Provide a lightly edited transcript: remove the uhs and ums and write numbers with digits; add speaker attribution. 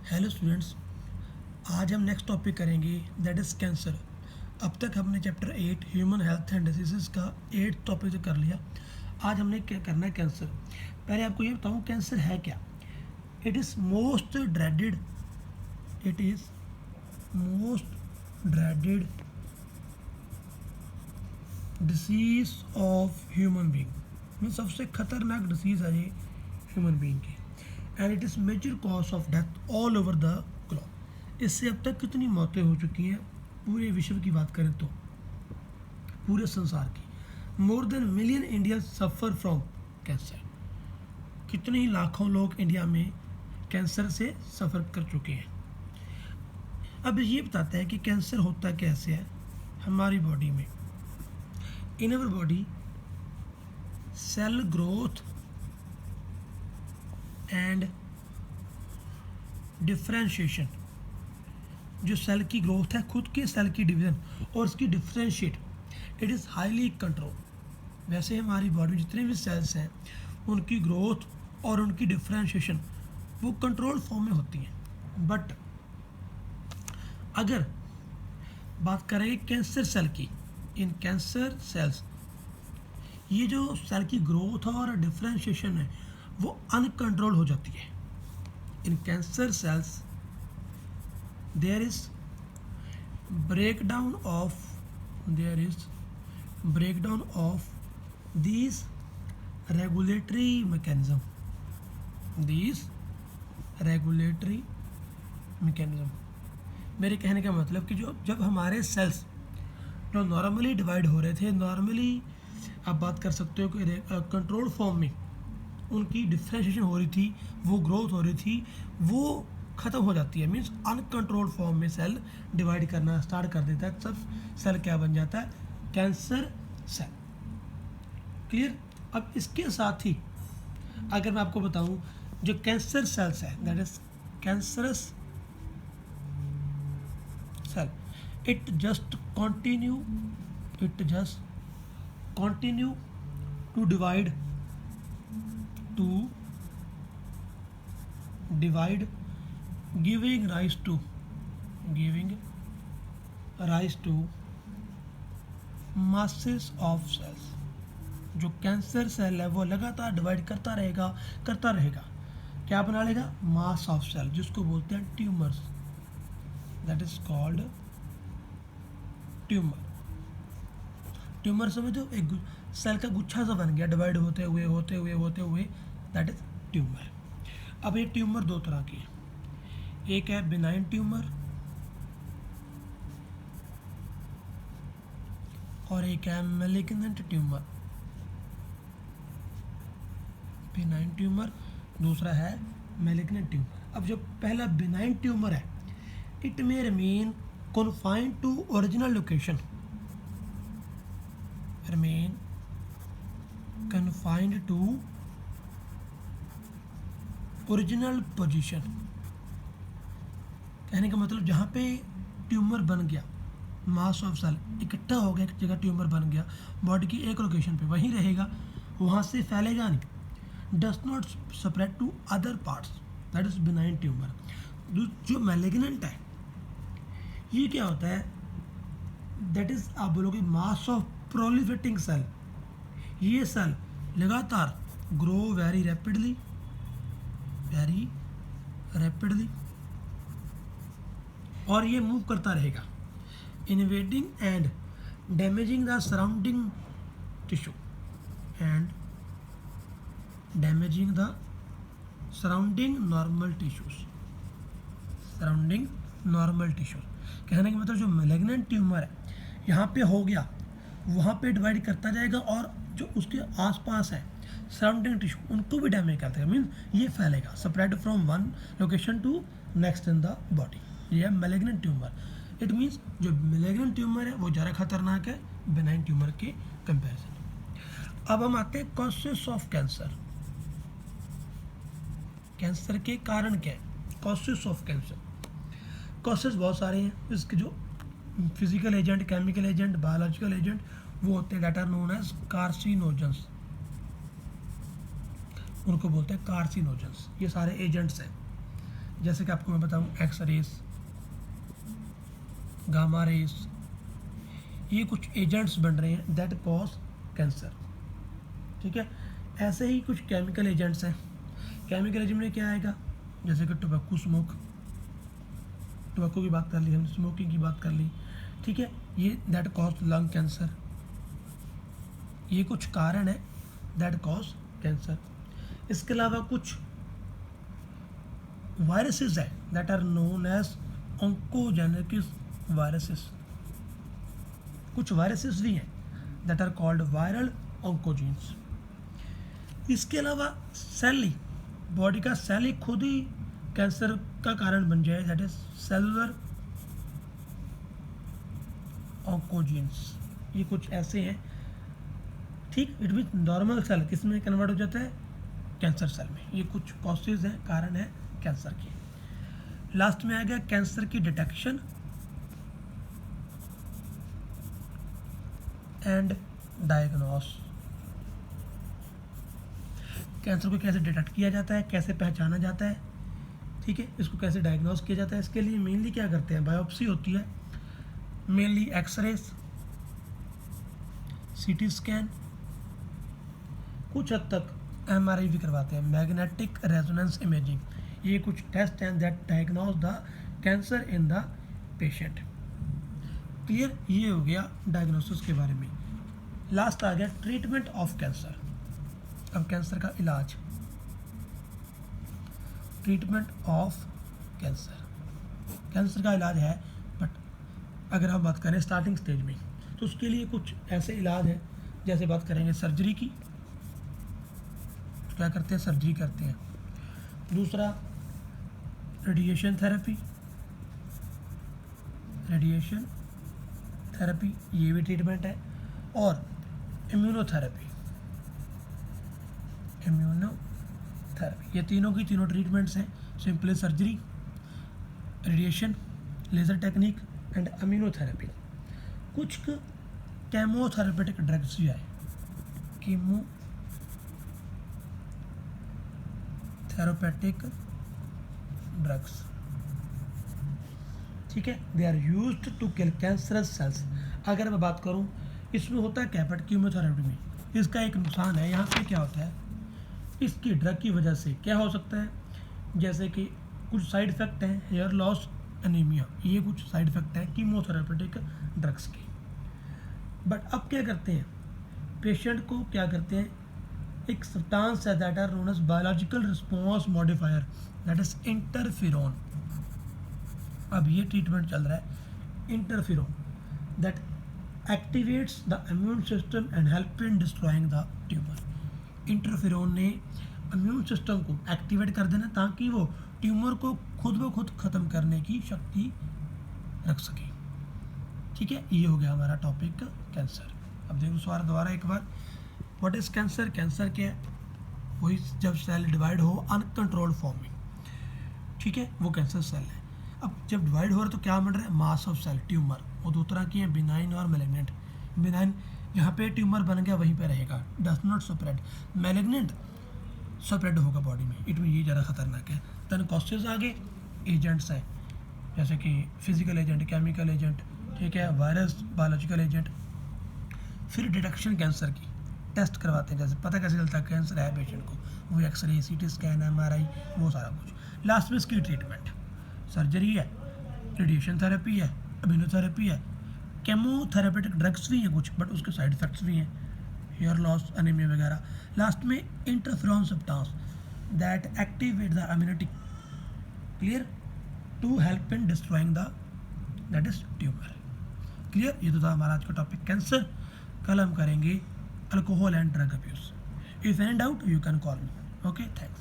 Speaker 1: Hello students, आज हम next topic करेंगे दैट इज़ कैंसर। अब तक हमने chapter 8 human health and disease का 8 टॉपिक तो कर लिया। आज हमने क्या करना है, कैंसर। पहले आपको ये बताऊँ कैंसर है क्या। It is most dreaded disease of human being. सबसे खतरनाक डिसीज़ है ये ह्यूमन बींग की। And it is major cause of death all over the globe. इससे अब तक कितनी मौतें हो चुकी हैं पूरे विश्व की बात करें तो, पूरे संसार की। More than million Indian suffer from cancer. कितने ही लाखों लोग इंडिया में कैंसर से सफ़र कर चुके हैं। अब ये बताते हैं कि कैंसर होता कैसे है हमारी बॉडी में। In our body cell growth and differentiation, जो सेल की ग्रोथ है, खुद के सेल की डिवीज़न और उसकी differentiate, it is highly control. वैसे हमारी बॉडी में जितने भी सेल्स हैं उनकी ग्रोथ और उनकी डिफ्रेंशिएशन वो कंट्रोल फॉर्म में होती हैं। बट अगर बात करेंगे कैंसर सेल की, इन कैंसर सेल्स ये जो सेल की ग्रोथ और डिफ्रेंशिएशन है वो अनकंट्रोल हो जाती है। इन cancer cells there is breakdown of these regulatory mechanism मेरे कहने का मतलब कि जो जब हमारे सेल्स जो नॉर्मली डिवाइड हो रहे थे, नॉर्मली आप बात कर सकते हो कि कंट्रोल फॉर्म में उनकी डिफ्रेंशिएशन हो रही थी, वो ग्रोथ हो रही थी, वो ख़त्म हो जाती है। मीन्स अनकंट्रोल फॉर्म में सेल डिवाइड करना स्टार्ट कर देता है, सब सेल क्या बन जाता है, कैंसर सेल। क्लियर। अब इसके साथ ही अगर मैं आपको बताऊं जो कैंसर सेल्स है that is cancerous cell, it just continue to divide giving rise to masses of cells। जो कैंसर सेल है वो लगातार डिवाइड करता रहेगा। क्या बना लेगा, मास ऑफ सेल, जिसको बोलते हैं tumours. That is called tumour समझो, एक सेल का गुच्छा सा बन गया डिवाइड होते हुए, दैट इज ट्यूमर। अब ये ट्यूमर दो तरह की है, एक है बिनाइन ट्यूमर और एक है मैलिग्नेंट ट्यूमर। बिनाइन ट्यूमर, दूसरा है मैलिग्नेंट ट्यूमर। अब जो पहला बिनाइन ट्यूमर है, it may remain confined to original location, original position. कहने का मतलब जहाँ पे ट्यूमर बन गया, मास ऑफ सेल इकट्ठा हो गया, एक जगह ट्यूमर बन गया बॉडी की एक लोकेशन पे, वहीं रहेगा, वहाँ से फैलेगा नहीं। Does not spread to other parts, that is benign tumour. जो मैलिग्नेंट है ये क्या होता है, दैट इज आप बोलोगे मास ऑफ प्रोलिफरेटिंग सेल। ये सेल लगातार ग्रो वेरी रैपिडली और ये मूव करता रहेगा, invading and damaging the surrounding tissue surrounding normal tissues. कहने का मतलब जो मैलिग्नेंट ट्यूमर है यहाँ पे हो गया, वहाँ पे डिवाइड करता जाएगा और जो उसके आसपास है सराउंडिंग टिश्यू उनको भी डैमेज करता है। मीन ये फैलेगा, spread from one location to next in the body. ये है मैलिग्नेंट ट्यूमर। इट मीन्स जो मैलिग्नेंट ट्यूमर है वो ज़्यादा खतरनाक है बिनाइन ट्यूमर के कंपैरिजन। अब हम आते हैं कॉजेस ऑफ कैंसर। कैंसर के कारण क्या है, कॉजेस ऑफ कैंसर। कॉजेस बहुत सारे हैं, इसके जो physical agent, chemical agent, biological agent वो होते हैं that are known as carcinogens, उनको बोलते हैं कार्सिनोजेंस। ये सारे एजेंट्स हैं जैसे कि आपको मैं बताऊं, एक्स रेस, गामा रेस, ये कुछ एजेंट्स बन रहे हैं दैट कॉज कैंसर। ठीक है, ऐसे ही कुछ केमिकल एजेंट्स हैं। केमिकल एजेंट में क्या आएगा, जैसे कि टोबैको स्मोक, टोबैको की बात कर ली, हम स्मोकिंग की बात कर ली। ठीक है, ये दैट कॉज लंग कैंसर। ये कुछ कारण है दैट कॉज कैंसर। इसके अलावा कुछ वायरसेस है that are known as oncogenic viruses. कुछ वायरसेस भी हैं that are called viral oncogenes. इसके अलावा सेल ही, बॉडी का सेल ही खुद ही कैंसर का कारण बन जाए, दैट इज सेलुलर ऑन्कोजीन्स। ये कुछ ऐसे हैं। ठीक, इट मीन नॉर्मल सेल किस में कन्वर्ट हो जाता है, कैंसर सेल में। ये कुछ कॉजेज हैं, कारण है कैंसर के। लास्ट में आ गया कैंसर की डिटेक्शन एंड डायग्नोस। कैंसर को कैसे डिटेक्ट किया जाता है, कैसे पहचाना जाता है, ठीक है, इसको कैसे डायग्नोस किया जाता है। इसके लिए मेनली क्या करते हैं, बायोप्सी होती है, मेनली एक्सरेस, सीटी स्कैन, कुछ हद तक एमआरआई भी करवाते हैं, मैग्नेटिक रेजोनेंस इमेजिंग। ये कुछ टेस्ट हैं that diagnose the cancer in the patient. Clear, ये हो गया डायग्नोसिस के बारे में। लास्ट आ गया ट्रीटमेंट ऑफ कैंसर। अब कैंसर का इलाज, ट्रीटमेंट ऑफ कैंसर। कैंसर का इलाज है, बट अगर हम बात करें स्टार्टिंग स्टेज में, तो उसके लिए कुछ ऐसे इलाज हैं, जैसे बात करेंगे सर्जरी की, क्या करते हैं, सर्जरी करते हैं। दूसरा रेडिएशन थेरेपी, रेडिएशन थेरेपी ये भी ट्रीटमेंट है। और इम्यूनोथेरेपी, इम्यूनोथेरेपी, ये तीनों की तीनों ट्रीटमेंट्स हैं। Simply surgery, radiation, laser technique and immunotherapy. कुछ केमोथेरेपेटिक ड्रग्स भी आए, कीमोथेरेपेटिक ड्रग्स, ठीक है, they are used to kill cancerous cells. अगर मैं बात करूं, इसमें होता है क्या, बट कीमोथेरेपी में इसका एक नुकसान है। यहाँ पे क्या होता है, इसकी ड्रग की वजह से क्या हो सकता है, जैसे कि कुछ साइड इफ़ेक्ट हैं, हेयर लॉस, एनीमिया, ये कुछ साइड इफ़ेक्ट हैं कीमोथेरेपेटिक ड्रग्स के। बट अब क्या करते हैं, पेशेंट को क्या करते हैं, एक सब्सटेंस है that are known as biological response modifier, that is interferon. अब ये ट्रीटमेंट चल रहा है interferon, that activates the immune system and help in destroying the tumour. Interferon ने इम्यून सिस्टम को एक्टिवेट कर देना ताकि वो ट्यूमर को खुद ब खुद ख़त्म करने की शक्ति रख सके। ठीक है, ये हो गया हमारा टॉपिक कैंसर। अब देखो सवाल दोबारा एक बार, व्हाट इज़ कैंसर। कैंसर क्या है, वही जब सेल डिवाइड हो अनकंट्रोल्ड फॉर्म में, ठीक है, वो कैंसर सेल है। अब जब डिवाइड हो रहा है तो क्या बन रहा है, मास ऑफ सेल, ट्यूमर। वो दो तरह की हैं, बिनाइन और मैलिग्नेंट। बिनाइन यहाँ पे ट्यूमर बन गया वहीं पे रहेगा, does not spread. Malignant spread होगा बॉडी में, इट में ये ज़्यादा खतरनाक है। देन कॉजेज आगे एजेंट्स हैं, जैसे कि फिजिकल एजेंट, केमिकल एजेंट, ठीक है, वायरस, बायोलॉजिकल एजेंट। फिर डिटेक्शन कैंसर की, टेस्ट करवाते हैं, जैसे पता कैसे चलता है कैंसर है पेशेंट को, वो एक्सरे, सीटी स्कैन, एमआरआई, वो सारा कुछ। लास्ट में इसकी ट्रीटमेंट, सर्जरी है, रेडिएशन थेरेपी है, इम्यूनोथेरेपी है, केमोथेरेपेटिक ड्रग्स भी हैं कुछ, बट उसके साइड इफेक्ट्स भी हैं, हेयर लॉस, एनीमिया वगैरह। लास्ट में interferon substance that activate the immunity, clear, to help in destroying the that is tumour. Clear, ये तो था हमारा आज का टॉपिक कैंसर। कल हम करेंगे alcohol and drug abuse. If any doubt you can call me. Okay, thanks.